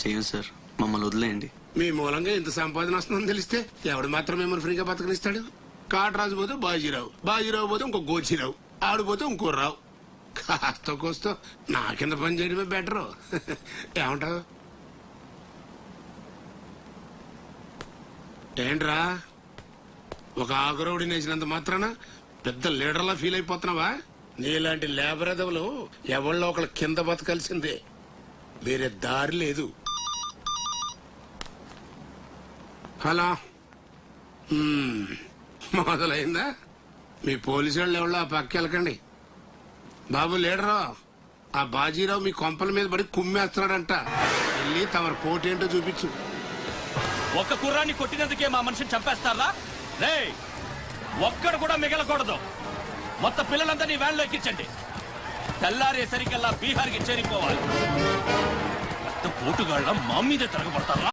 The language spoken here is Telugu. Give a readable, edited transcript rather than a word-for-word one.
చేయం సార్, మమ్మల్ని వదిలేయండి. మీ మూలంగా ఇంత సంపాదన వస్తుందని తెలిస్తే ఎవడు మాత్రం మిమ్మల్ని ఫ్రీగా బతకనిస్తాడు? కాటరాజు పోతే బాజీరావు, బాజీరావు పోతే ఇంకో గోచిరావు, ఆడిపోతే ఇంకో రావు. కాస్త కోస్తో నా కింద పని చేయడమే బెటరు. ఏమంటావు? ఏంట్రా ఒక ఆకురవుడిని వేసినంత మాత్రాన పెద్ద లీడర్లా ఫీల్ అయిపోతున్నావా? నీలాంటి లేబర్ ఎదవలు ఎవళ్ళో ఒకళ్ళ కింద బతకాల్సిందే, వేరే దారి లేదు. హలో, మొదలైందా? మీ పోలీసు వాళ్ళు ఎవరో ఆ పక్క వెళ్ళకండి. బాబు లీడరు, ఆ బాజీరావు మీ కొంపల మీద పడి కుమ్మేస్తున్నాడంట. వెళ్ళి తమరు కోట్ ఏంటో చూపించు. ఒక్క కుర్రాన్ని కొట్టినందుకే మా మనిషిని చంపేస్తారా? రే, ఒక్కడు కూడా మిగలకూడదు. మొత్తం పిల్లలందరినీ వ్యాన్లో ఎక్కించండి. తెల్లారేసరికల్లా బీహార్కి చేరిపోవాలి. పోటుగాళ్ళ మా మీద తిరగబడతారా?